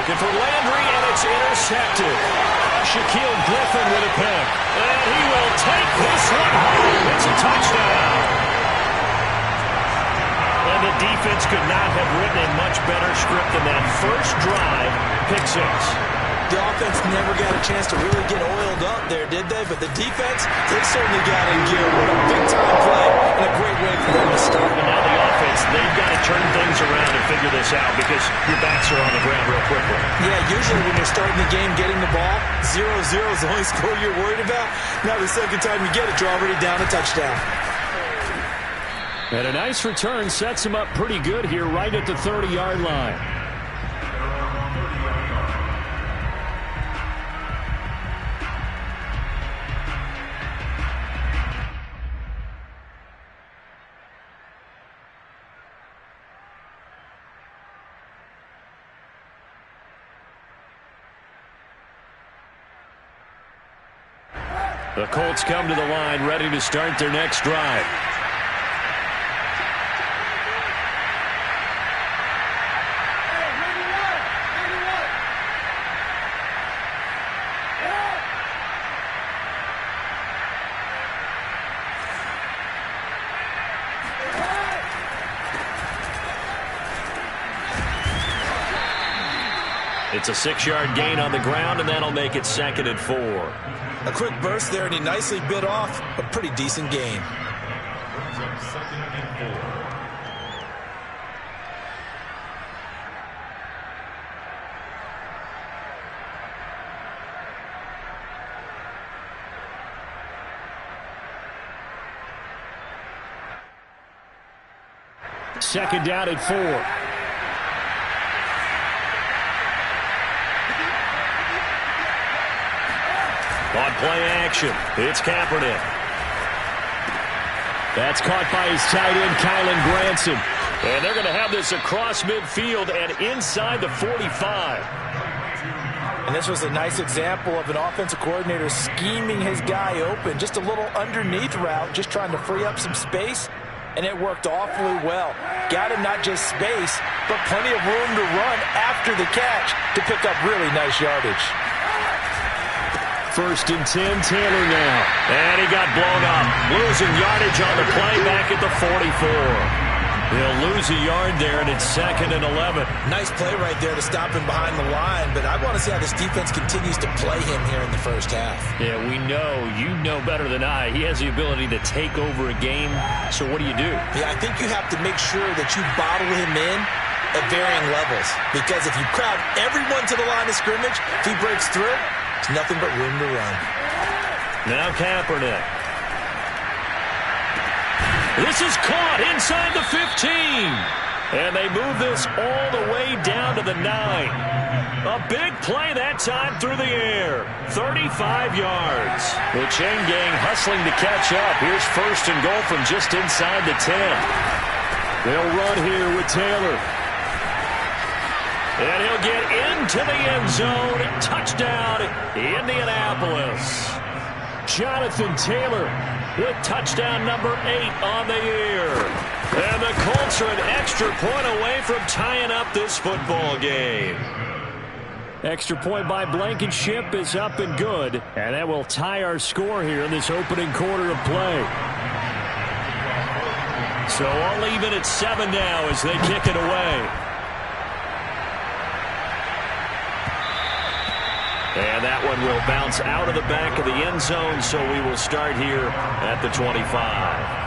Looking for Landry, and it's intercepted. Shaquille Griffin with a pick. And he will take this one home. It's a touchdown. And the defense could not have written a much better script than that first drive, pick six. The offense never got a chance to really get oiled up there, did they? But the defense, they certainly got in gear. What a big-time play and a great way for them to start. And now the offense, they've got to turn things around and figure this out because your backs are on the ground real quickly. Yeah, usually when you're starting the game, getting the ball, 0-0 is the only score you're worried about. Now the second time you get it, you're already down a touchdown. And a nice return sets him up pretty good here right at the 30-yard line. The Colts come to the line ready to start their next drive. It's a 6-yard gain on the ground, and that'll make it 2nd and 4. A quick burst there, and he nicely bit off a pretty decent gain. Second down at 4. On play action, it's Kaepernick. That's caught by his tight end, Kylen Granson. And they're going to have this across midfield and inside the 45. And this was a nice example of an offensive coordinator scheming his guy open. Just a little underneath route, just trying to free up some space. And it worked awfully well. Got him not just space, but plenty of room to run after the catch to pick up really nice yardage. 1st and 10, Taylor now. And he got blown up. Losing yardage on the play back at the 44. He'll lose a yard there, and it's 2nd and 11. Nice play right there to stop him behind the line, but I want to see how this defense continues to play him here in the first half. Yeah, we know. You know better than I. He has the ability to take over a game, so what do? Yeah, I think you have to make sure that you bottle him in at varying levels, because if you crowd everyone to the line of scrimmage, if he breaks through, there's nothing but room to run. Now Kaepernick. This is caught inside the 15. And they move this all the way down to the 9. A big play that time through the air. 35 yards. The chain gang hustling to catch up. Here's 1st and goal from just inside the 10. They'll run here with Taylor. And he'll get into the end zone. Touchdown, Indianapolis. Jonathan Taylor with touchdown number 8 on the year. And the Colts are an extra point away from tying up this football game. Extra point by Blankenship is up and good. And that will tie our score here in this opening quarter of play. So I'll leave it at 7 now as they kick it away. And that one will bounce out of the back of the end zone, so we will start here at the 25.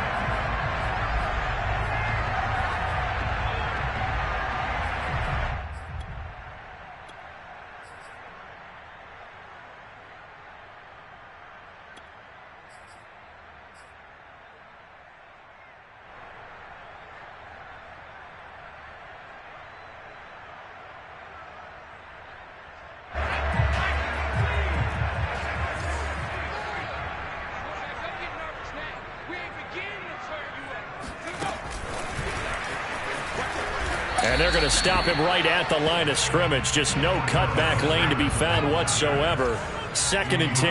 And they're going to stop him right at the line of scrimmage. Just no cutback lane to be found whatsoever. 2nd and 10.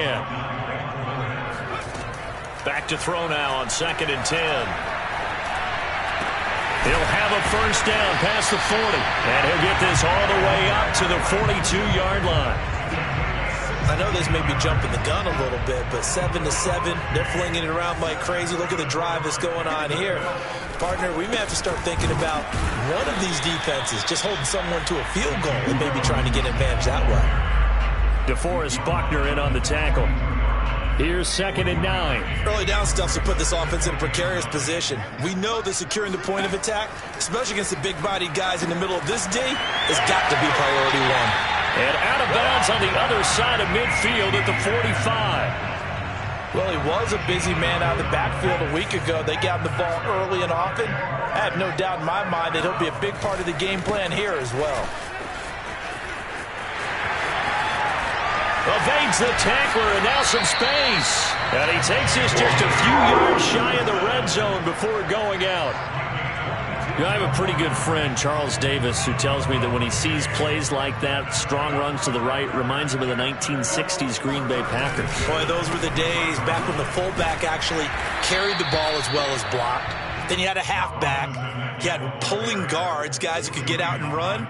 Back to throw now on 2nd and 10. He'll have a first down past the 40. And he'll get this all the way up to the 42-yard line. I know this may be jumping the gun a little bit, but 7-7, they're flinging it around like crazy. Look at the drive that's going on here. Partner, we may have to start thinking about one of these defenses just holding someone to a field goal and maybe trying to get advantage that way. DeForest Buckner in on the tackle. Here's 2nd and 9. Early down stuff to put this offense in a precarious position. We know that securing the point of attack, especially against the big-bodied guys in the middle of this day, has got to be priority one. And out of bounds on the other side of midfield at the 45. Well, he was a busy man out of the backfield a week ago. They got him the ball early and often. I have no doubt in my mind that he'll be a big part of the game plan here as well. Evades the tackler, and now some space. And he takes this just a few yards shy of the red zone before going out. I have a pretty good friend, Charles Davis, who tells me that when he sees plays like that, strong runs to the right, reminds him of the 1960s Green Bay Packers. Boy, those were the days back when the fullback actually carried the ball as well as blocked. Then you had a halfback. You had pulling guards, guys who could get out and run.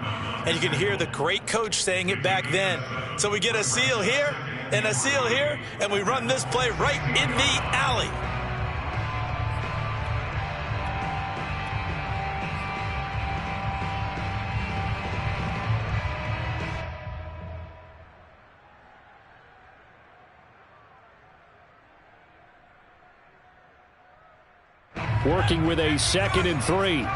And you can hear the great coach saying it back then. So we get a seal here and a seal here, and we run this play right in the alley. Working with a 2nd and 3.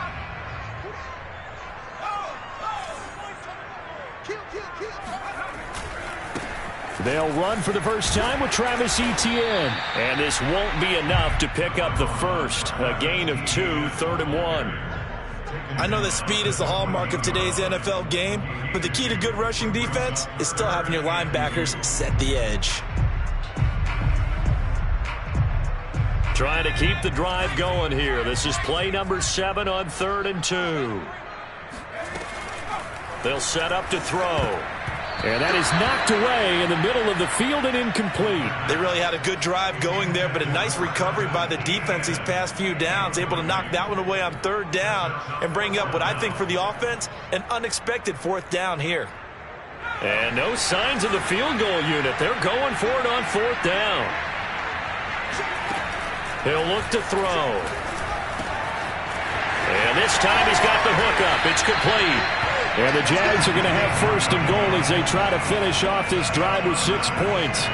They'll run for the first time with Travis Etienne. And this won't be enough to pick up the first. A gain of 2, 3rd and 1. I know that speed is the hallmark of today's NFL game, but the key to good rushing defense is still having your linebackers set the edge. Trying to keep the drive going here. This is play number 7 on 3rd and 2. They'll set up to throw. And that is knocked away in the middle of the field and incomplete. They really had a good drive going there, but a nice recovery by the defense these past few downs. Able to knock that one away on 3rd down and bring up what I think for the offense, an unexpected 4th down here. And no signs of the field goal unit. They're going for it on 4th down. He'll look to throw. And this time he's got the hook up. It's complete. And the Jags are going to have 1st and goal as they try to finish off this drive with 6 points.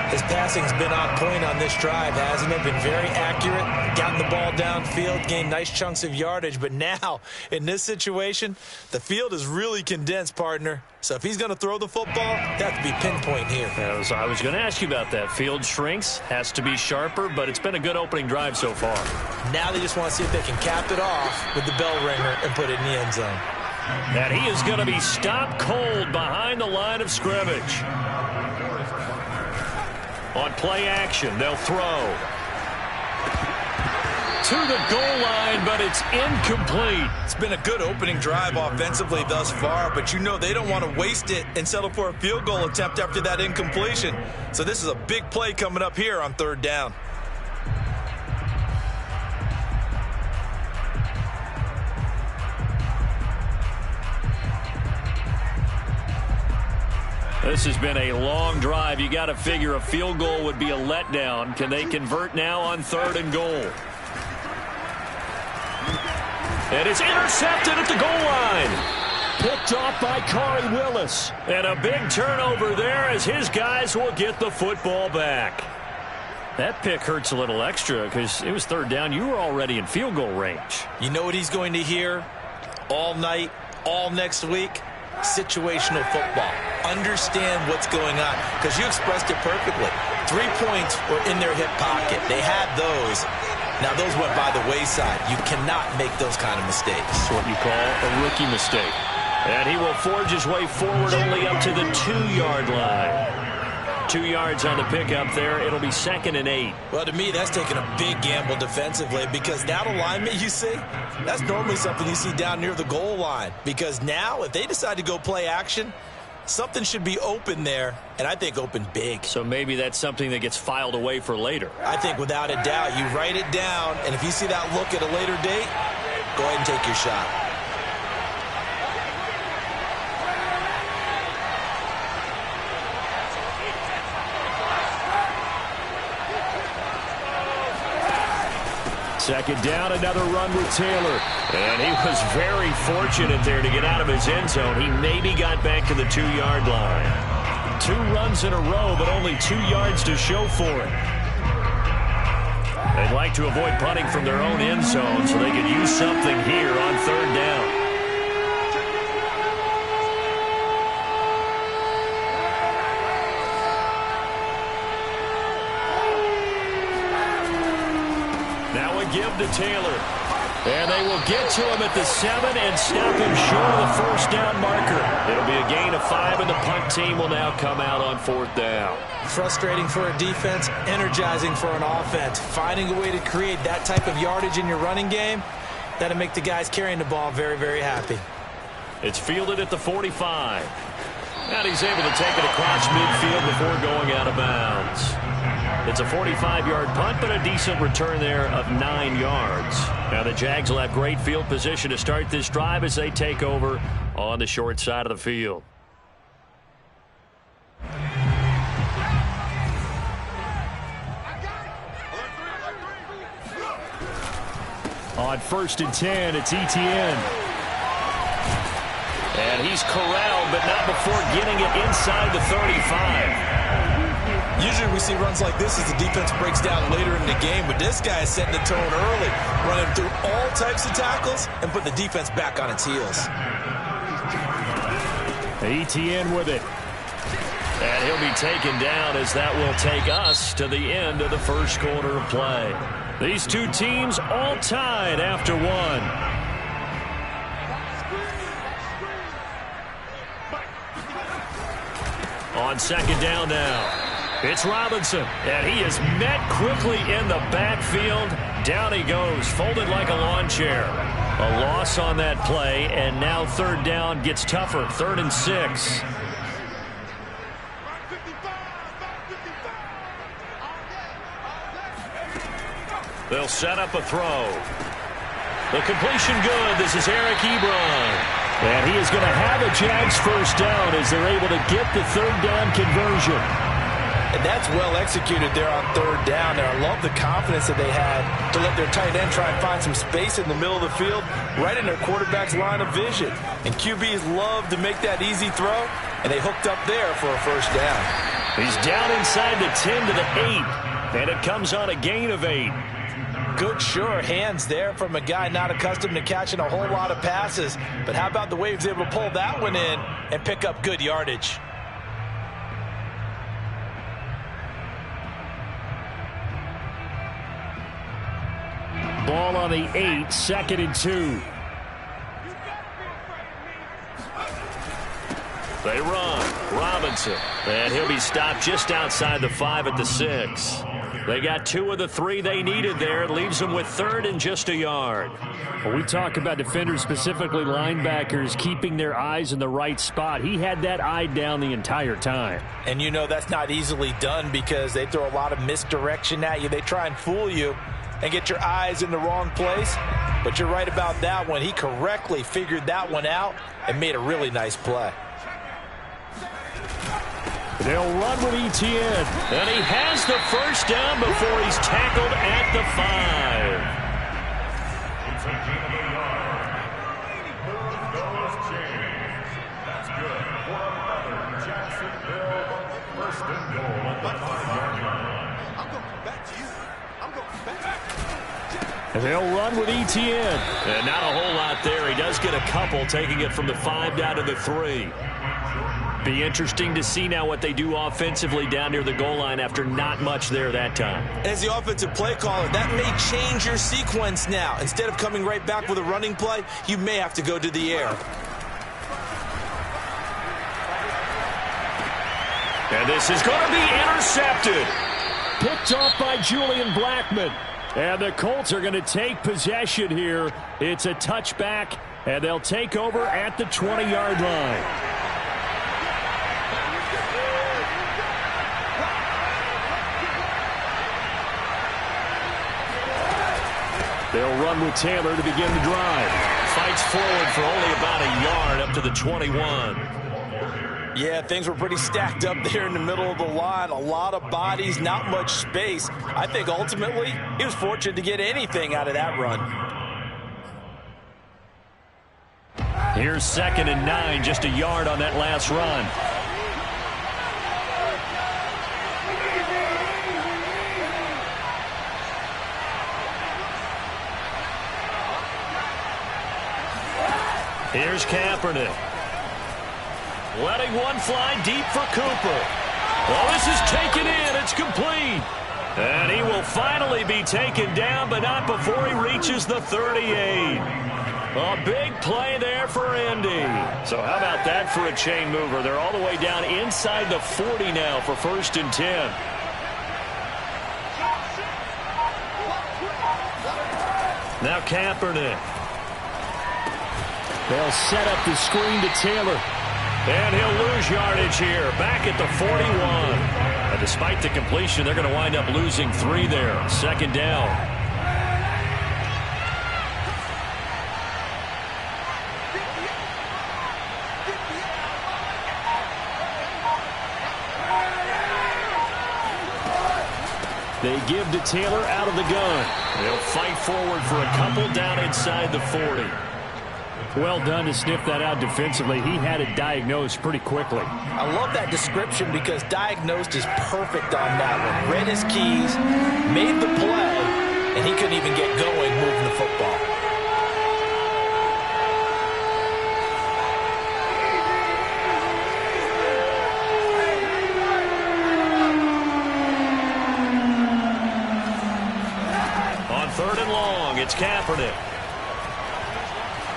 His passing's been on point on this drive, hasn't it? Been very accurate, gotten the ball downfield, gained nice chunks of yardage. But now, in this situation, the field is really condensed, partner. So if he's going to throw the football, that has to be pinpoint here. I was going to ask you about that. Field shrinks, has to be sharper, but it's been a good opening drive so far. Now they just want to see if they can cap it off with the bell ringer and put it in the end zone. And he is going to be stopped cold behind the line of scrimmage. On play action, they'll throw. To the goal line, but it's incomplete. It's been a good opening drive offensively thus far, but you know they don't want to waste it and settle for a field goal attempt after that incompletion. So this is a big play coming up here on 3rd down. This has been a long drive. You got to figure a field goal would be a letdown. Can they convert now on 3rd and goal? And it's intercepted at the goal line. Picked off by Khari Willis. And a big turnover there as his guys will get the football back. That pick hurts a little extra because it was 3rd down. You were already in field goal range. You know what he's going to hear all night, all next week? Situational football. Understand what's going on, because you expressed it perfectly. 3 points were in their hip pocket. They had those. Now those went by the wayside. You cannot make those kind of mistakes. That's what you call a rookie mistake. And he will forge his way forward only up to the 2-yard line. 2 yards on the pickup there. It'll be 2nd and 8. Well, to me, that's taking a big gamble defensively, because that alignment you see, that's normally something you see down near the goal line. Because now, if they decide to go play action, something should be open there, and I think open big. So maybe that's something that gets filed away for later. I think without a doubt, you write it down, and if you see that look at a later date, Go ahead and take your shot. Second down, another run with Taylor. And he was very fortunate there to get out of his end zone. He maybe got back to the 2-yard line. 2 runs in a row, but only 2 yards to show for it. They'd like to avoid punting from their own end zone so they could use something here on 3rd down. Now a give to Taylor. And they will get to him at the 7 and stop him short of the 1st down marker. It'll be a gain of 5, and the punt team will now come out on 4th down. Frustrating for a defense, energizing for an offense. Finding a way to create that type of yardage in your running game, that'll make the guys carrying the ball very, very happy. It's fielded at the 45. And he's able to take it across midfield before going out of bounds. It's a 45-yard punt, but a decent return there of 9 yards. Now the Jags will have great field position to start this drive as they take over on the short side of the field. On 1st and 10, it's Etienne. And he's corralled, but not before getting it inside the 35. Usually we see runs like this as the defense breaks down later in the game, but this guy is setting the tone early, running through all types of tackles and put the defense back on its heels. Etienne with it. And he'll be taken down as that will take us to the end of the 1st quarter of play. These 2 teams all tied after 1. On 2nd down now. It's Robinson, and he is met quickly in the backfield. Down he goes, folded like a lawn chair. A loss on that play, and now 3rd down gets tougher. 3rd and 6. They'll set up a throw. The completion good. This is Eric Ebron. And he is going to have a Jags 1st down as they're able to get the 3rd down conversion. And that's well executed there on 3rd down. And I love the confidence that they had to let their tight end try and find some space in the middle of the field, right in their quarterback's line of vision. And QBs love to make that easy throw, and they hooked up there for a 1st down. He's down inside the 10 to the 8, and it comes on a gain of 8. Good, sure hands there from a guy not accustomed to catching a whole lot of passes. But how about the way he was able to pull that one in and pick up good yardage? Ball on the 8, 2nd and 2. They run. Robinson. And he'll be stopped just outside the 5 at the 6. They got 2 of the 3 they needed there. It leaves them with 3rd and just a yard. When we talk about defenders, specifically linebackers, keeping their eyes in the right spot, he had that eye down the entire time. And you know that's not easily done because they throw a lot of misdirection at you. They try and fool you and get your eyes in the wrong place. But you're right about that one. He correctly figured that one out and made a really nice play. They'll run with Etienne. And he has the 1st down before he's tackled at the 5. And they'll run with Etienne. And not a whole lot there. He does get a couple, taking it from the 5 down to the 3. Be interesting to see now what they do offensively down near the goal line after not much there that time. As the offensive play caller, that may change your sequence now. Instead of coming right back with a running play, you may have to go to the air. And this is going to be intercepted. Picked off by Julian Blackman. And the Colts are going to take possession here. It's a touchback, and they'll take over at the 20-yard line. They'll run with Taylor to begin the drive. Fights forward for only about a yard up to the 21. Yeah, things were pretty stacked up there in the middle of the line. A lot of bodies, not much space. I think ultimately he was fortunate to get anything out of that run. Here's 2nd and 9, just a yard on that last run. Here's Kaepernick. Letting one fly deep for Cooper. Well, this is taken in. It's complete. And he will finally be taken down, but not before he reaches the 38. A big play there for Indy. So how about that for a chain mover? They're all the way down inside the 40 now for 1st and 10. Now Kaepernick. They'll set up the screen to Taylor. And he'll lose yardage here, back at the 41. And despite the completion, they're going to wind up losing 3 there. 2nd down. They give to Taylor out of the gun. They'll fight forward for a couple down inside the 40. Well done to sniff that out defensively. He had it diagnosed pretty quickly. I love that description because diagnosed is perfect on that one. Read his keys, made the play, and he couldn't even get going moving the football. On 3rd and long, it's Kaepernick.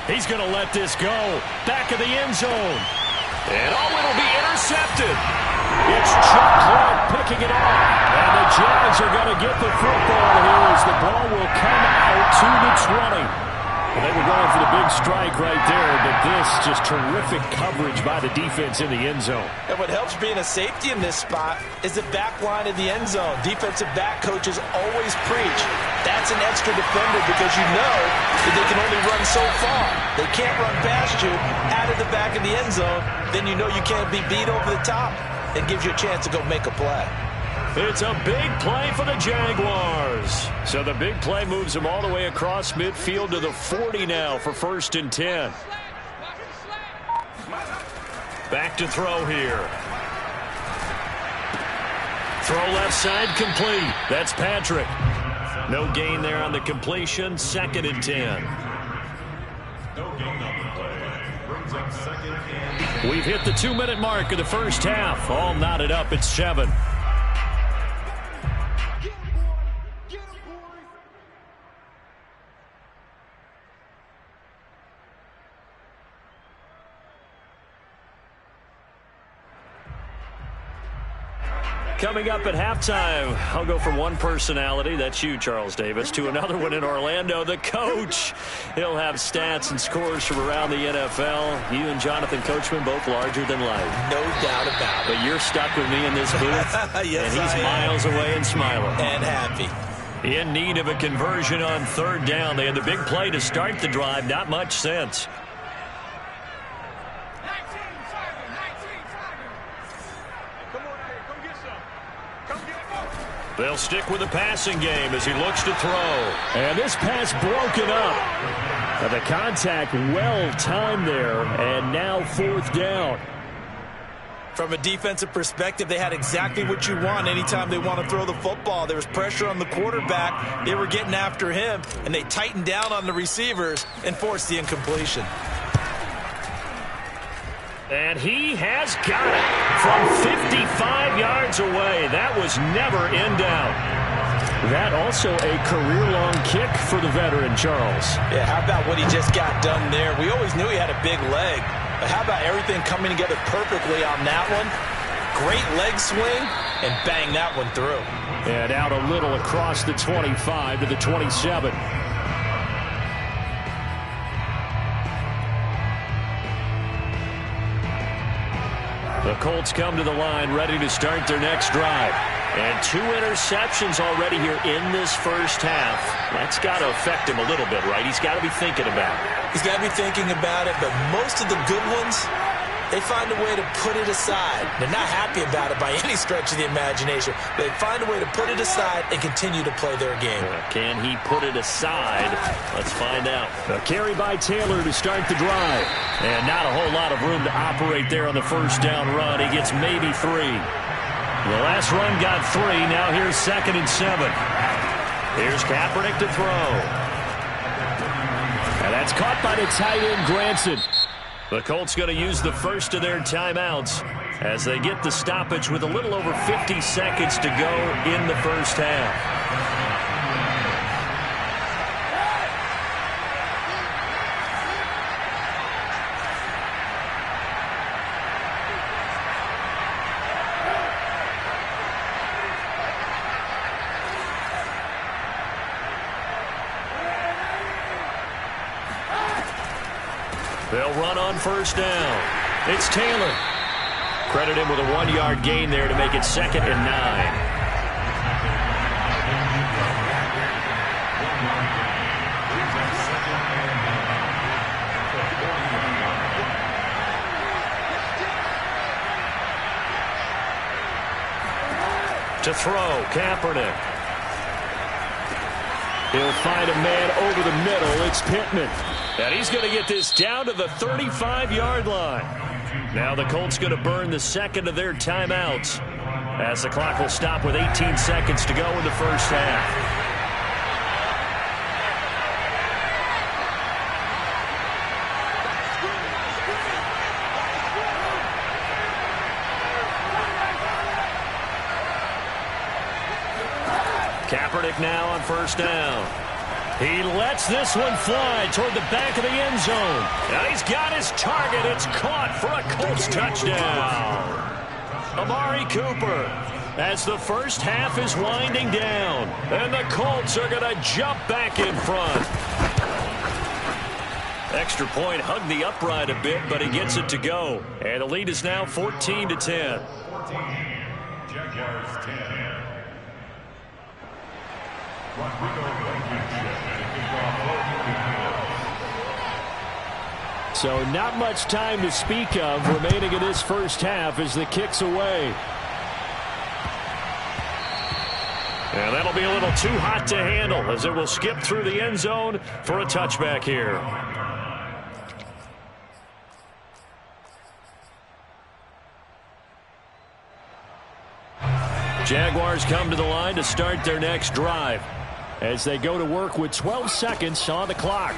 He's going to let this go. Back of the end zone. And it'll be intercepted. It's Chuck Clark picking it off. And the Jags are going to get the football here as the ball will come out to the 20. Well, they were going for the big strike right there, but this just terrific coverage by the defense in the end zone. And what helps being a safety in this spot is the back line of the end zone. Defensive back coaches always preach. That's an extra defender because you know that they can only run so far. They can't run past you out of the back of the end zone. Then you know you can't be beat over the top. It gives you a chance to go make a play. It's a big play for the Jaguars. So the big play moves them all the way across midfield to the 40 now for 1st and 10. Back to throw here. Throw left side complete. That's Patrick. No gain there on the completion. 2nd and 10. We've hit the 2-minute mark of the first half. All knotted up at 7. Coming up at halftime, I'll go from one personality, that's you, Charles Davis, to another one in Orlando, the coach. He'll have stats and scores from around the NFL. You and Jonathan Coachman, both larger than life. No doubt about it. But you're stuck with me in this booth, yes, and he's miles away and smiling. And happy. In need of a conversion on 3rd down. They had the big play to start the drive, not much sense. They'll stick with the passing game as he looks to throw. And this pass broken up. And the contact well timed there. And now 4th down. From a defensive perspective, they had exactly what you want anytime they want to throw the football. There was pressure on the quarterback. They were getting after him. And they tightened down on the receivers and forced the incompletion. And he has got it from 55 yards away. That was never in doubt. That also a career-long kick for the veteran, Charles. Yeah, how about what he just got done there? We always knew he had a big leg. But how about everything coming together perfectly on that one? Great leg swing, and bang that one through. And out a little across the 25 to the 27. The Colts come to the line ready to start their next drive. And 2 interceptions already here in this first half. That's got to affect him a little bit, right? He's got to be thinking about it. He's got to be thinking about it, but most of the good ones, they find a way to put it aside. They're not happy about it by any stretch of the imagination. They find a way to put it aside and continue to play their game. Can he put it aside? Let's find out. A carry by Taylor to start the drive. And not a whole lot of room to operate there on the first down run. He gets maybe 3. The last run got 3. Now here's 2nd and 7. Here's Kaepernick to throw. And that's caught by the tight end, Granson. The Colts going to use the first of their timeouts as they get the stoppage with a little over 50 seconds to go in the first half. They'll run on first down. It's Taylor. Credit him with a 1-yard gain there to make it 2nd and 9. To throw, Kaepernick. He'll find a man over the middle. It's Pittman. And he's going to get this down to the 35-yard line. Now the Colts going to burn the second of their timeouts as the clock will stop with 18 seconds to go in the first half. Kaepernick now on first down. He lets this one fly toward the back of the end zone. And he's got his target. It's caught for a Colts touchdown. Amari Cooper as the first half is winding down. And the Colts are going to jump back in front. Extra point hugged the upright a bit, but he gets it to go. And the lead is now 14-10. 14. Jaguars 10. So not much time to speak of remaining in this first half as the kick's away. And that'll be a little too hot to handle as it will skip through the end zone for a touchback here. Jaguars come to the line to start their next drive as they go to work with 12 seconds on the clock.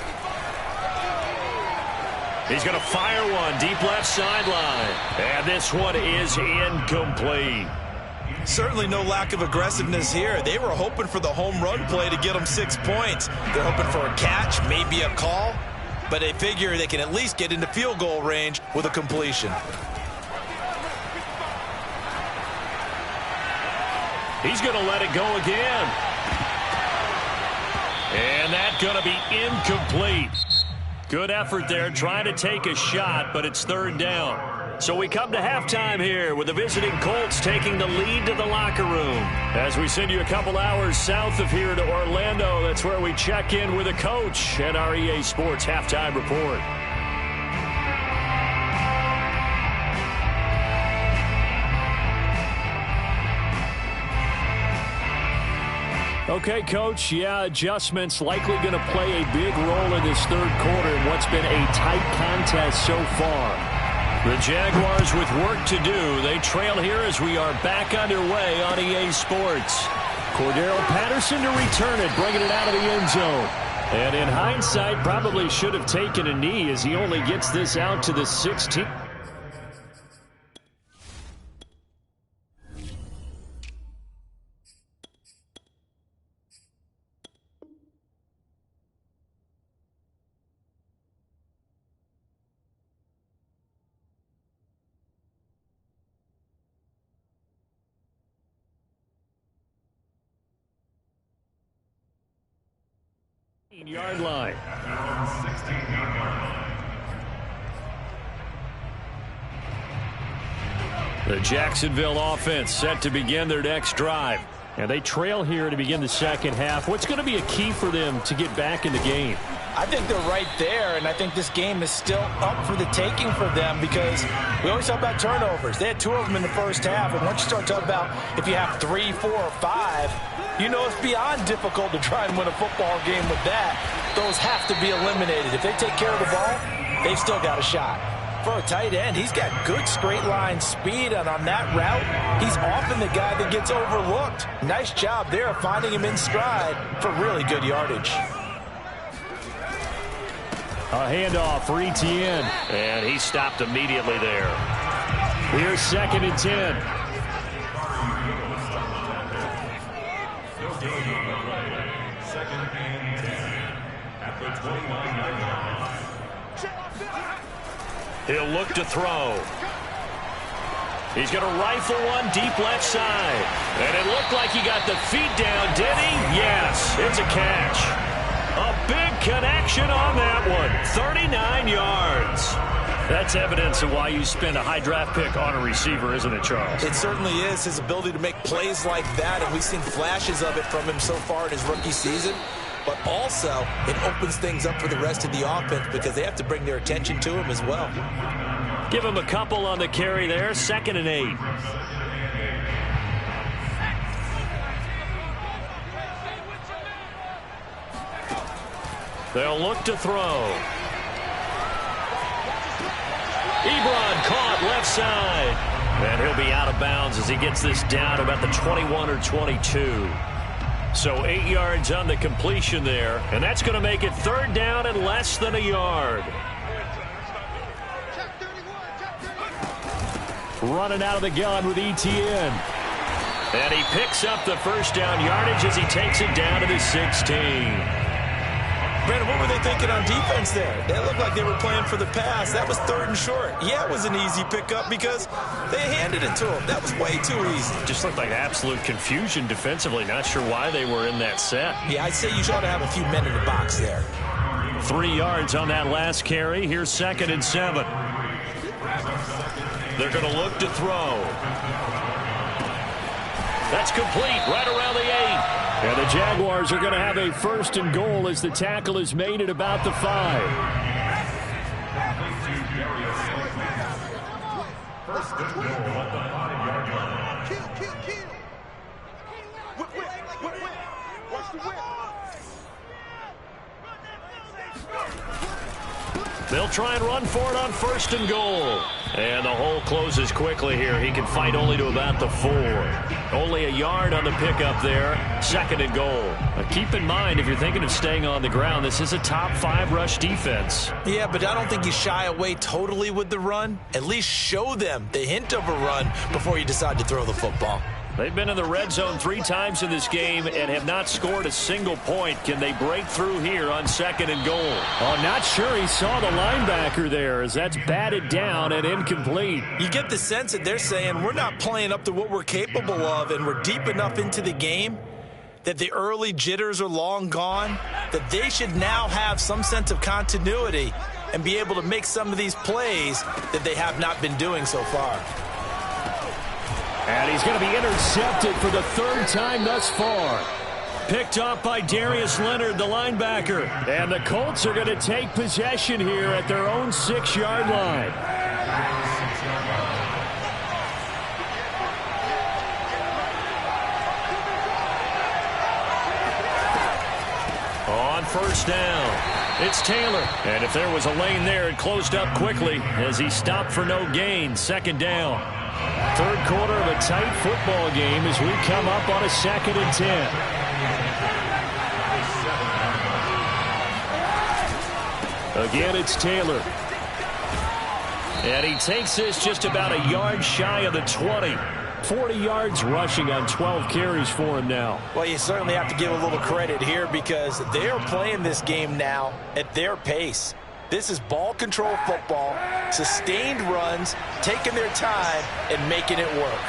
He's going to fire one deep left sideline. And this one is incomplete. Certainly no lack of aggressiveness here. They were hoping for the home run play to get them 6 points. They're hoping for a catch, maybe a call, but they figure they can at least get into field goal range with a completion. He's going to let it go again. And that's going to be incomplete. Good effort there trying to take a shot, but it's 3rd down. So we come to halftime here with the visiting Colts taking the lead to the locker room. As we send you a couple hours south of here to Orlando, that's where we check in with a coach at our EA Sports Halftime Report. Okay, Coach, yeah, adjustments likely going to play a big role in this 3rd quarter in what's been a tight contest so far. The Jaguars with work to do. They trail here as we are back underway on EA Sports. Cordero Patterson to return it, bringing it out of the end zone. And in hindsight, probably should have taken a knee as he only gets this out to the 16. Yard line. The Jacksonville offense set to begin their next drive. And they trail here to begin the second half. What's going to be a key for them to get back in the game? I think they're right there, and I think this game is still up for the taking for them because we always talk about turnovers. They had 2 of them in the first half, and once you start talking about if you have 3, 4, or 5, you know it's beyond difficult to try and win a football game with that. Those have to be eliminated. If they take care of the ball, they've still got a shot. For a tight end, he's got good straight line speed, and on that route, he's often the guy that gets overlooked. Nice job there of finding him in stride for really good yardage. A handoff for Etienne, and he stopped immediately there. Here's 2nd and 10. He'll look to throw. He's going to rifle one deep left side. And it looked like he got the feet down, did he? Yes, it's a catch. A big connection on that one. 39 yards. That's evidence of why you spend a high draft pick on a receiver, isn't it, Charles? It certainly is. His ability to make plays like that, and we've seen flashes of it from him so far in his rookie season. But also, it opens things up for the rest of the offense because they have to bring their attention to him as well. Give him a couple on the carry there. 2nd and 8. They'll look to throw. Ebron caught left side. And he'll be out of bounds as he gets this down about the 21 or 22. So 8 yards on the completion there. And that's going to make it 3rd down and less than a yard. Running out of the gun with Etienne. And he picks up the 1st down yardage as he takes it down to the 16. Brandon, what were they thinking on defense there? They looked like they were playing for the pass. That was 3rd and short. Yeah, it was an easy pickup because they handed it to him. That was way too easy. Just looked like absolute confusion defensively. Not sure why they were in that set. Yeah, I'd say you ought to have a few men in the box there. 3 yards on that last carry. Here's 2nd and 7. They're going to look to throw. That's complete right around the 8. And the Jaguars are going to have a 1st and goal as the tackle is made at about the 5. First and goal at the 5-yard line. Kill. Whip. Watch the whip. They'll try and run for it on 1st and goal. And the hole closes quickly here. He can fight only to about the 4. Only a yard on the pickup there. 2nd and goal. Keep in mind, if you're thinking of staying on the ground, this is a top 5 rush defense. Yeah, but I don't think you shy away totally with the run. At least show them the hint of a run before you decide to throw the football. They've been in the red zone 3 times in this game and have not scored a single point. Can they break through here on 2nd and goal? Oh, not sure he saw the linebacker there as that's batted down and incomplete. You get the sense that they're saying we're not playing up to what we're capable of, and we're deep enough into the game that the early jitters are long gone, that they should now have some sense of continuity and be able to make some of these plays that they have not been doing so far. And he's going to be intercepted for the 3rd time thus far. Picked off by Darius Leonard, the linebacker. And the Colts are going to take possession here at their own 6-yard line. On 1st down, it's Taylor. And if there was a lane there, it closed up quickly as he stopped for no gain. 2nd down. 3rd quarter of a tight football game as we come up on a 2nd and 10. Again, it's Taylor. And he takes this just about a yard shy of the 20. 40 yards rushing on 12 carries for him now. Well, you certainly have to give a little credit here because they are playing this game now at their pace. This is ball control football, sustained runs, taking their time, and making it work.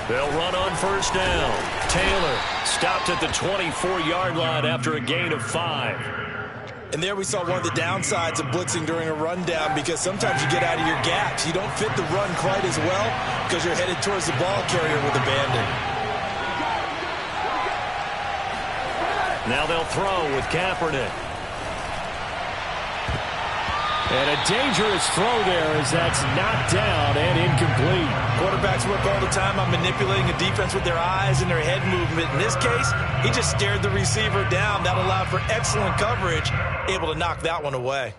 They'll run on 1st down. Taylor stopped at the 24-yard line after a gain of 5. And there we saw one of the downsides of blitzing during a rundown, because sometimes you get out of your gaps. You don't fit the run quite as well because you're headed towards the ball carrier with abandon. Now they'll throw with Kaepernick. And a dangerous throw there as that's knocked down and incomplete. Quarterbacks work all the time on manipulating a defense with their eyes and their head movement. In this case, he just stared the receiver down. That allowed for excellent coverage, able to knock that one away.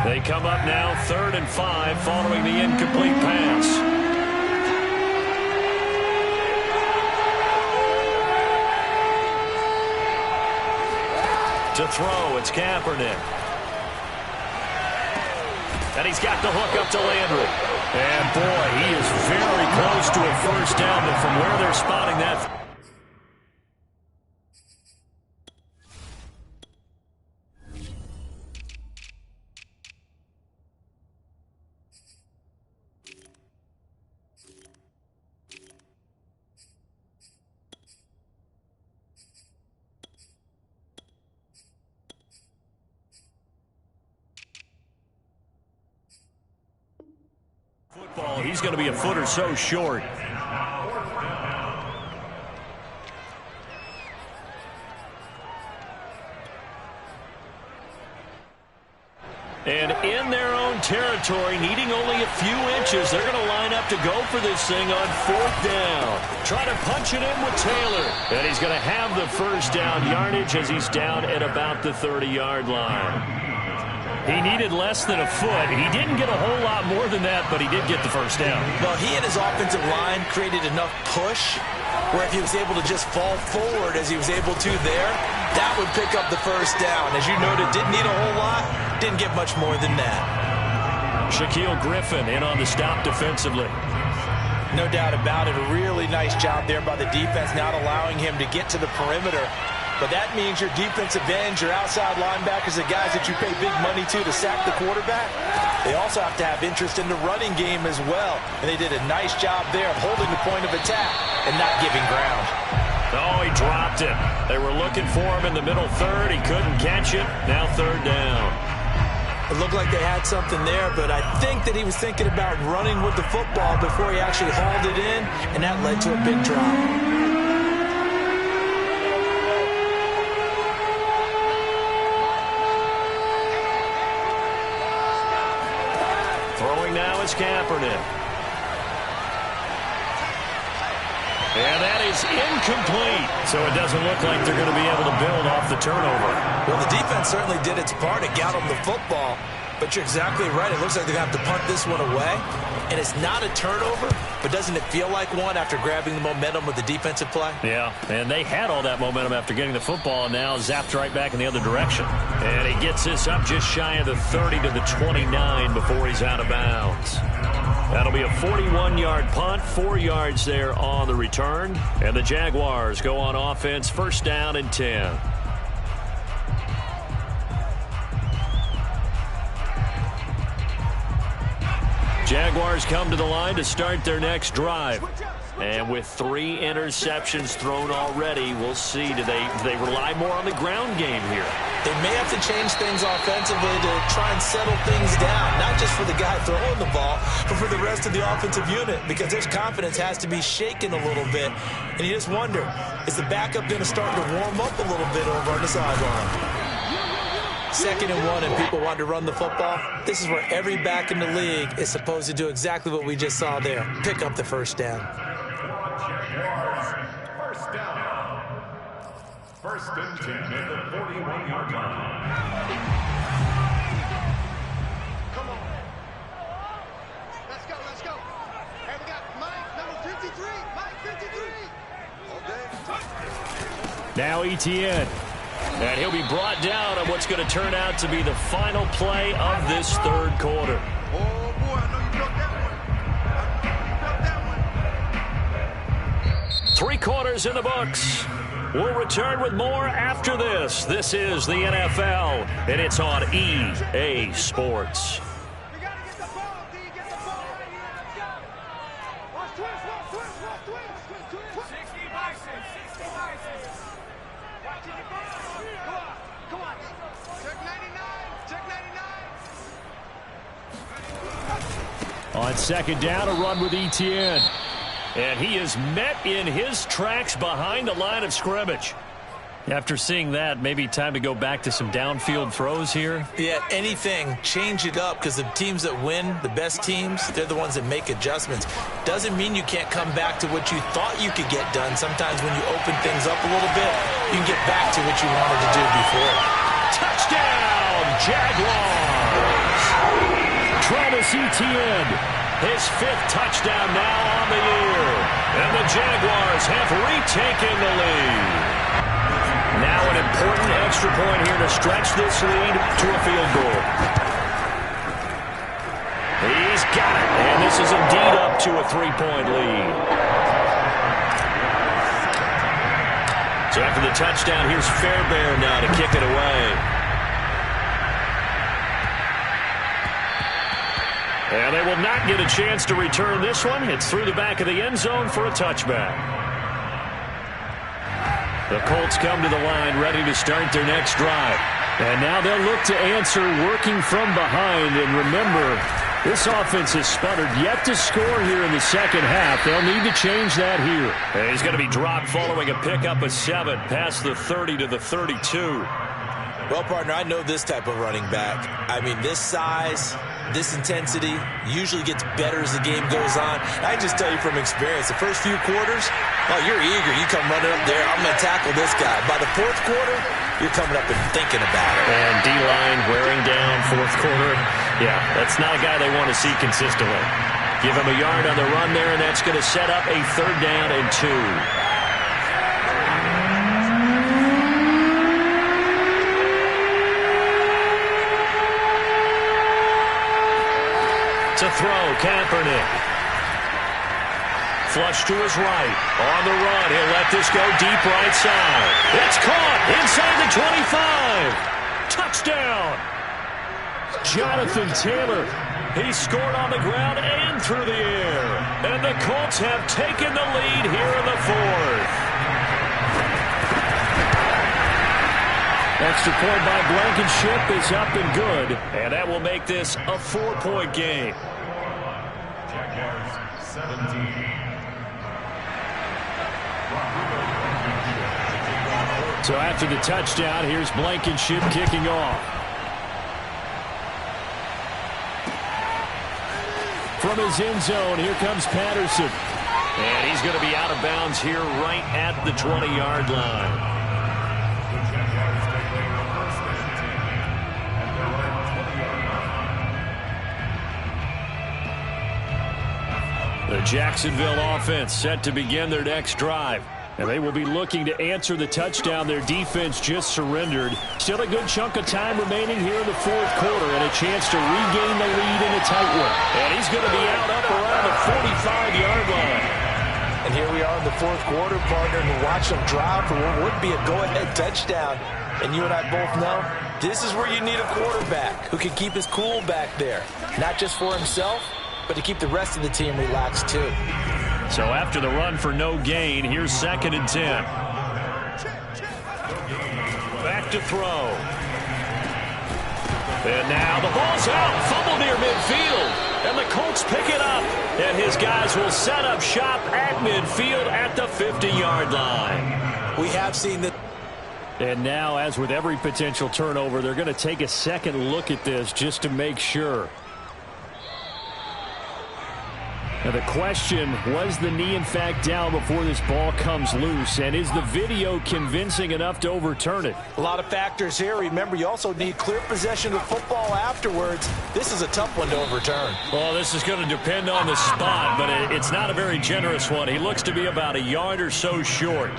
They come up now 3rd and 5 following the incomplete pass. To throw, it's Kaepernick. And he's got the hook up to Landry. And, boy, he is very close to a first down, but from where they're spotting that... football, he's going to be a foot or so short. And in their own territory, needing only a few inches, they're going to line up to go for this thing on 4th down. Try to punch it in with Taylor. And he's going to have the first down yardage as he's down at about the 30-yard line. He needed less than a foot. He didn't get a whole lot more than that, but he did get the first down. Well, he and his offensive line created enough push where if he was able to just fall forward as he was able to there, that would pick up the first down. As you noted, didn't need a whole lot, didn't get much more than that. Shaquille Griffin in on the stop defensively. No doubt about it. A really nice job there by the defense, not allowing him to get to the perimeter. But that means your defensive ends, your outside linebackers, the guys that you pay big money to sack the quarterback, they also have to have interest in the running game as well. And they did a nice job there of holding the point of attack and not giving ground. Oh, he dropped it. They were looking for him in the middle third. He couldn't catch it. Now 3rd down. It looked like they had something there, but I think that he was thinking about running with the football before he actually hauled it in, and that led to a big drop. Now is Kaepernick. And that is incomplete. So it doesn't look like they're going to be able to build off the turnover. Well, the defense certainly did its part to get them the football. But you're exactly right. It looks like they're going to have to punt this one away. And it's not a turnover, but doesn't it feel like one after grabbing the momentum with the defensive play? Yeah, and they had all that momentum after getting the football, and now zapped right back in the other direction. And he gets this up just shy of the 30 to the 29 before he's out of bounds. That'll be a 41-yard punt, 4 yards there on the return. And the Jaguars go on offense, 1st down and 10. Jaguars come to the line to start their next drive. And with 3 interceptions thrown already, we'll see. Do they rely more on the ground game here? They may have to change things offensively to try and settle things down, not just for the guy throwing the ball, but for the rest of the offensive unit, because their confidence has to be shaken a little bit. And you just wonder, is the backup going to start to warm up a little bit over on the sideline? 2nd and 1 and people want to run the football. This is where every back in the league is supposed to do exactly what we just saw there. Pick up the first down. First down. 1st and 10 at the 41-yard line. Come on. Let's go. Hey, we got Mike, number 53. Mike, 53. Now Etienne. And he'll be brought down on what's going to turn out to be the final play of this 3rd quarter. Oh, boy, I know you broke that one. 3 quarters in the books. We'll return with more after this. This is the NFL, and it's on EA Sports. We got to get the ball, D. Get the ball right here. Let's go. Watch twist. 60 biceps. Watching the ball. Come on. Check 99. On second down, a run with Etienne. And he is met in his tracks behind the line of scrimmage. After seeing that, maybe time to go back to some downfield throws here. Yeah, anything. Change it up, because the teams that win, the best teams, they're the ones that make adjustments. Doesn't mean you can't come back to what you thought you could get done. Sometimes when you open things up a little bit, you can get back to what you wanted to do before. Touchdown, Jaguars! Travis Etienne, his 5th touchdown now on the year. And the Jaguars have retaken the lead. Now an important extra point here to stretch this lead to a field goal. He's got it, and this is indeed up to a 3-point lead. So after the touchdown, here's Fairbairn now to kick it away. And they will not get a chance to return this one. It's through the back of the end zone for a touchback. The Colts come to the line ready to start their next drive. And now they'll look to answer working from behind. And remember, this offense has sputtered yet to score here in the second half. They'll need to change that here. And he's going to be dropped following a pickup of 7 past the 30 to the 32. Well, partner, I know this type of running back. I mean, this size, this intensity usually gets better as the game goes on. I can just tell you from experience, the first few quarters, oh, you're eager. You come running up there, I'm going to tackle this guy. By the 4th quarter, you're coming up and thinking about it. And D-line wearing down 4th quarter. Yeah, that's not a guy they want to see consistently. Give him a yard on the run there, and that's going to set up a 3rd down and 2. To throw, Kaepernick. Flush to his right. On the run, he'll let this go deep right side. It's caught inside the 25. Touchdown. Jonathan Taylor. He scored on the ground and through the air. And the Colts have taken the lead here in the 4th. Extra point by Blankenship is up and good. And that will make this a 4-point game. Jaguars 17. So after the touchdown, here's Blankenship kicking off. From his end zone, here comes Patterson. And he's going to be out of bounds here right at the 20-yard line. The Jacksonville offense set to begin their next drive. And they will be looking to answer the touchdown their defense just surrendered. Still a good chunk of time remaining here in the 4th quarter and a chance to regain the lead in a tight one. And he's going to be out up around the 45-yard line. And here we are in the 4th quarter, partner, and watch them drive for what would be a go-ahead touchdown. And you and I both know this is where you need a quarterback who can keep his cool back there. Not just for himself, but to keep the rest of the team relaxed too. So after the run for no gain, here's 2nd and 10. Back to throw. And now the ball's out. Fumble near midfield. And the Colts pick it up. And his guys will set up shop at midfield at the 50-yard line. We have seen that. And now, as with every potential turnover, they're going to take a second look at this just to make sure. Now the question, was the knee in fact down before this ball comes loose? And is the video convincing enough to overturn it? A lot of factors here. Remember, you also need clear possession of football afterwards. This is a tough one to overturn. Well, this is going to depend on the spot, but it's not a very generous one. He looks to be about a yard or so short.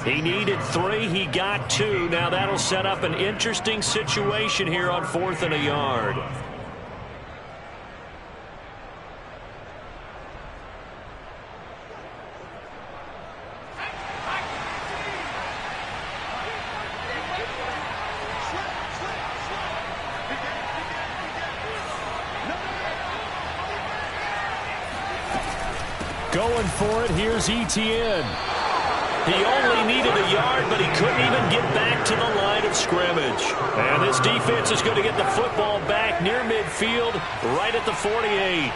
He needed 3. He got 2. Now that'll set up an interesting situation here on 4th and a yard. Going for it, here's Etienne. He only needed a yard, but he couldn't even get back to the line of scrimmage. And this defense is going to get the football back near midfield, right at the 48.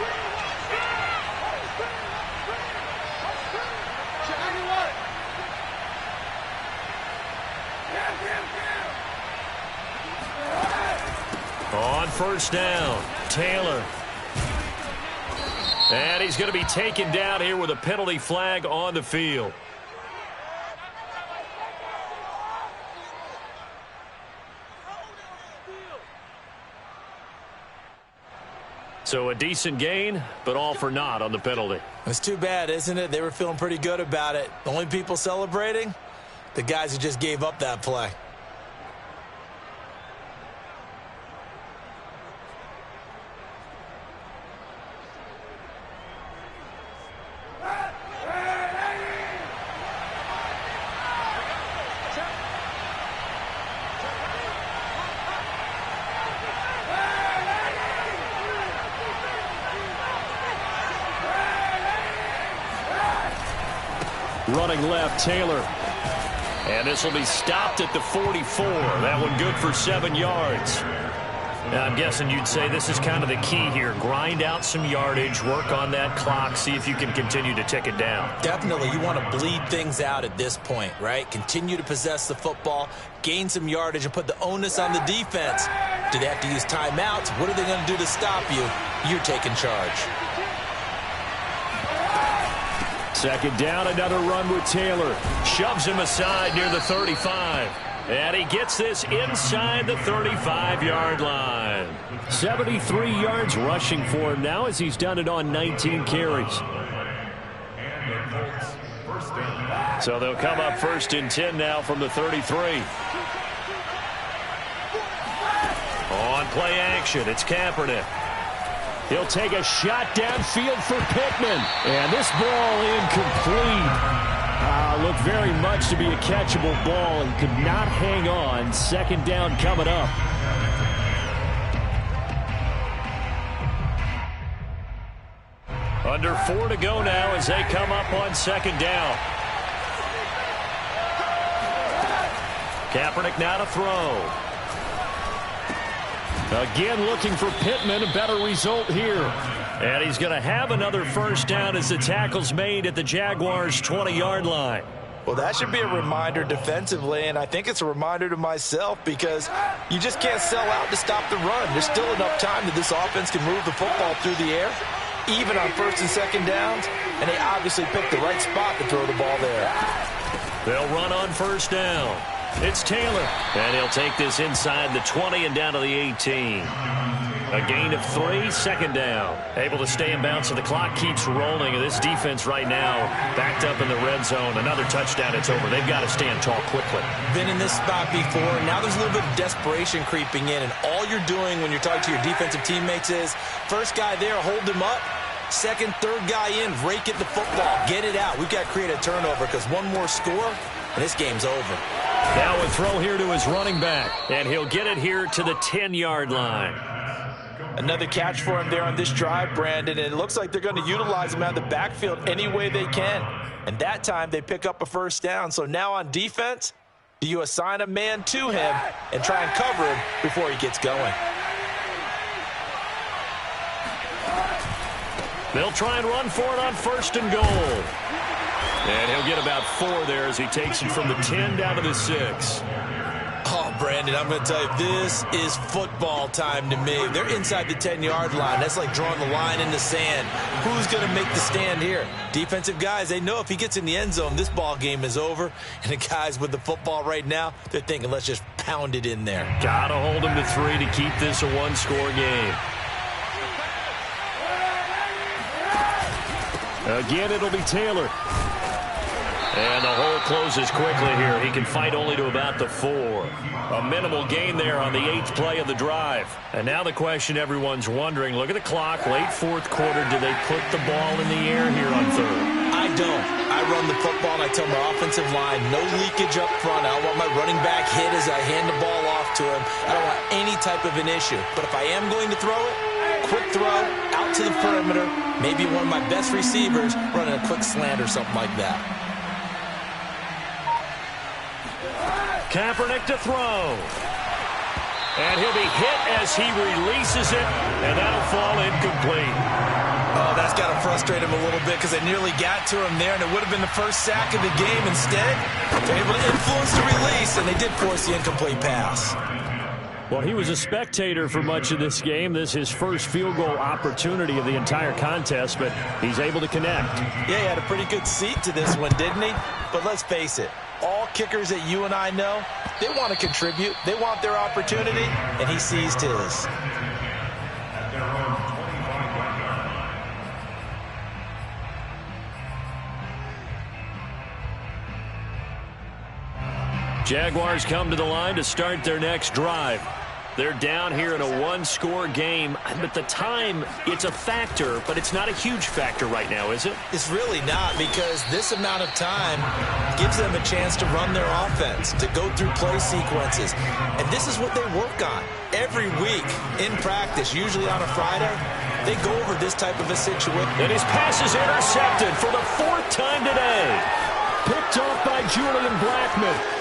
On first down, Taylor. And he's going to be taken down here with a penalty flag on the field. So a decent gain, but all for naught on the penalty. It's too bad, isn't it? They were feeling pretty good about it. The only people celebrating? The guys who just gave up that play. Running left, Taylor. And this will be stopped at the 44. That one good for 7 yards. Now, I'm guessing you'd say this is kind of the key here. Grind out some yardage, work on that clock, see if you can continue to tick it down. Definitely. You want to bleed things out at this point, right? Continue to possess the football, gain some yardage, and put the onus on the defense. Do they have to use timeouts? What are they going to do to stop you? You're taking charge. Second down, another run with Taylor. Shoves him aside near the 35. And he gets this inside the 35-yard line. 73 yards rushing for him now as he's done it on 19 carries. So they'll come up 1st and 10 now from the 33. On play action, it's Kaepernick. He'll take a shot downfield for Pittman. And this ball incomplete. Looked very much to be a catchable ball and could not hang on. Second down coming up. Under 4 to go now as they come up on second down. Kaepernick now to throw. Again looking for Pittman, a better result here. And he's going to have another first down as the tackle's made at the Jaguars' 20-yard line. Well, that should be a reminder defensively, and I think it's a reminder to myself because you just can't sell out to stop the run. There's still enough time that this offense can move the football through the air, even on 1st and 2nd downs, and they obviously picked the right spot to throw the ball there. They'll run on first down. It's Taylor, and he'll take this inside the 20 and down to the 18. A gain of 3, second down. Able to stay in bounds, so the clock keeps rolling. And this defense right now backed up in the red zone. Another touchdown, it's over. They've got to stand tall quickly. Been in this spot before. Now there's a little bit of desperation creeping in, and all you're doing when you're talking to your defensive teammates is first guy there, hold him up. Second, third guy in, rake at the football. Get it out. We've got to create a turnover because one more score, and this game's over. Now a throw here to his running back, and he'll get it here to the 10-yard line. Another catch for him there on this drive, Brandon, and it looks like they're going to utilize him out of the backfield any way they can. And that time they pick up a first down. So now on defense, do you assign a man to him and try and cover him before he gets going? They'll try and run for it on 1st and goal. And he'll get about 4 there as he takes it from the 10 down to the 6. Oh, Brandon, I'm going to tell you, this is football time to me. They're inside the 10-yard line. That's like drawing the line in the sand. Who's going to make the stand here? Defensive guys, they know if he gets in the end zone, this ball game is over. And the guys with the football right now, they're thinking, let's just pound it in there. Got to hold him to 3 to keep this a one-score game. Again, it'll be Taylor. And the hole closes quickly here. He can fight only to about the 4. A minimal gain there on the 8th play of the drive. And now the question everyone's wondering, look at the clock, late 4th quarter. Do they put the ball in the air here on 3rd? I don't. I run the football, and I tell my offensive line, no leakage up front. I don't want my running back hit as I hand the ball off to him. I don't want any type of an issue. But if I am going to throw it, quick throw, out to the perimeter, maybe one of my best receivers running a quick slant or something like that. Kaepernick to throw. And he'll be hit as he releases it, and that'll fall incomplete. Oh, that's got to frustrate him a little bit because they nearly got to him there, and it would have been the first sack of the game. Instead, they're able to influence the release, and they did force the incomplete pass. Well, he was a spectator for much of this game. This is his first field goal opportunity of the entire contest, but he's able to connect. Yeah, he had a pretty good seat to this one, didn't he? But let's face it, all kickers that you and I know, they want to contribute. They want their opportunity, and he seized his. Jaguars come to the line to start their next drive. They're down here in a one-score game, but the time, it's a factor, but it's not a huge factor right now, is it? It's really not, because this amount of time gives them a chance to run their offense, to go through play sequences. And this is what they work on every week in practice, usually on a Friday. They go over this type of a situation. And his pass is intercepted for the fourth time today. Picked off by Julian Blackmon.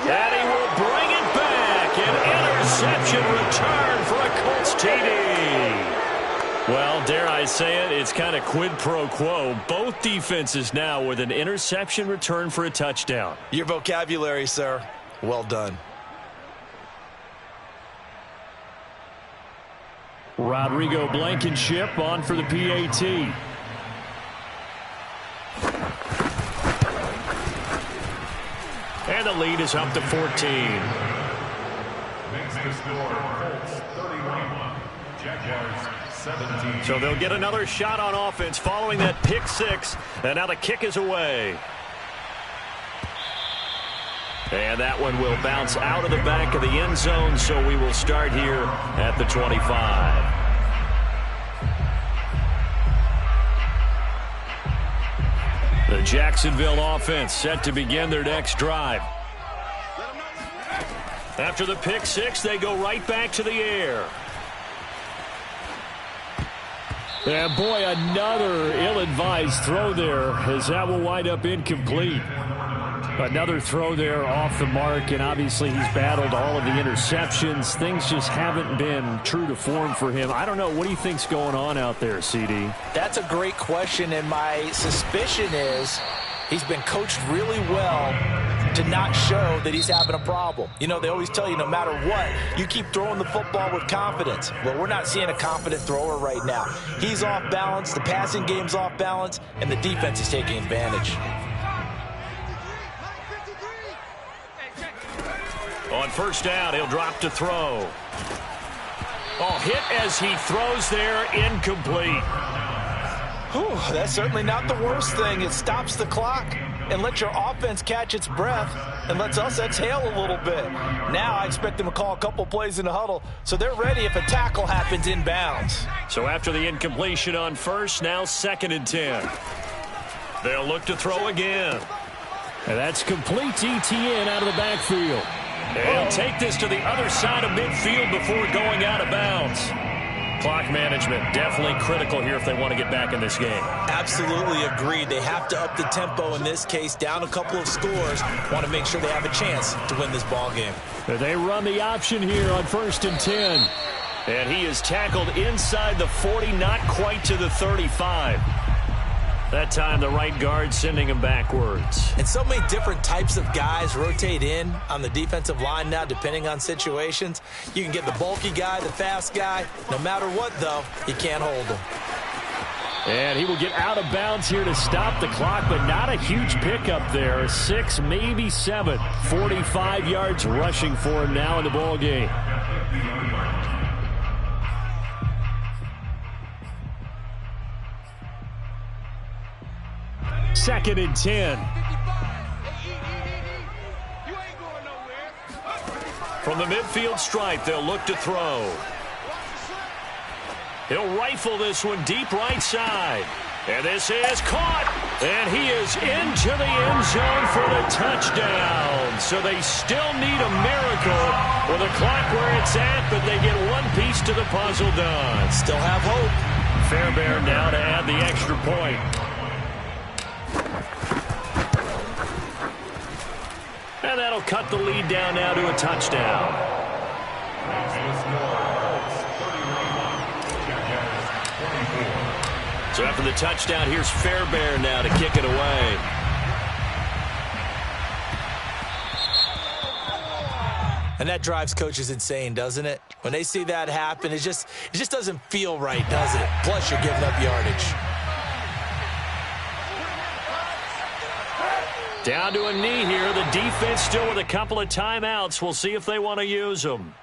And he will bring it back. An interception return for a Colts TD. Well, dare I say it, it's kind of quid pro quo. Both defenses now with an interception return for a touchdown. Your vocabulary, sir. Well done. Rodrigo Blankenship on for the PAT. And the lead is up to 14. Makes the score Colts 31, Jaguars 17. So they'll get another shot on offense following that pick six. And now the kick is away. And that one will bounce out of the back of the end zone, so we will start here at the 25. The Jacksonville offense set to begin their next drive. After the pick six, they go right back to the air. And boy, another ill-advised throw there, as that will wind up incomplete. Another throw there off the mark, and obviously he's battled all of the interceptions. Things just haven't been true to form for him. I don't know. What do you think's going on out there, CD? That's a great question, and my suspicion is he's been coached really well to not show that he's having a problem. You know, they always tell you no matter what, you keep throwing the football with confidence. Well, we're not seeing a confident thrower right now. He's off balance, the passing game's off balance, and the defense is taking advantage. On first down, he'll drop to throw. Oh, hit as he throws there, incomplete. Whew, that's certainly not the worst thing. It stops the clock and lets your offense catch its breath and lets us exhale a little bit. Now I expect them to call a couple plays in the huddle so they're ready if a tackle happens inbounds. So after the incompletion on first, now 2nd and 10. They'll look to throw again. And that's complete to ETN out of the backfield. And he'll take this to the other side of midfield before going out of bounds. Clock management definitely critical here if they want to get back in this game. Absolutely agreed. They have to up the tempo in this case, down a couple of scores. Want to make sure they have a chance to win this ball game. They run the option here on 1st and 10. And he is tackled inside the 40, not quite to the 35. That time, the right guard sending him backwards. And so many different types of guys rotate in on the defensive line now, depending on situations. You can get the bulky guy, the fast guy. No matter what, though, you can't hold him. And he will get out of bounds here to stop the clock, but not a huge pickup there. 6, maybe 7. 45 yards rushing for him now in the ball game. Second and 10. From the midfield stripe, they'll look to throw. He'll rifle this one deep right side. And this is caught. And he is into the end zone for the touchdown. So they still need a miracle with the clock where it's at, but they get one piece to the puzzle done. Still have hope. Fairbairn now to add the extra point. And that'll cut the lead down now to a touchdown. So after the touchdown, here's Fairbairn now to kick it away. And that drives coaches insane, doesn't it? When they see that happen, it just doesn't feel right, does it? Plus, you're giving up yardage. Down to a knee here. The defense still with a couple of timeouts. We'll see if they want to use them.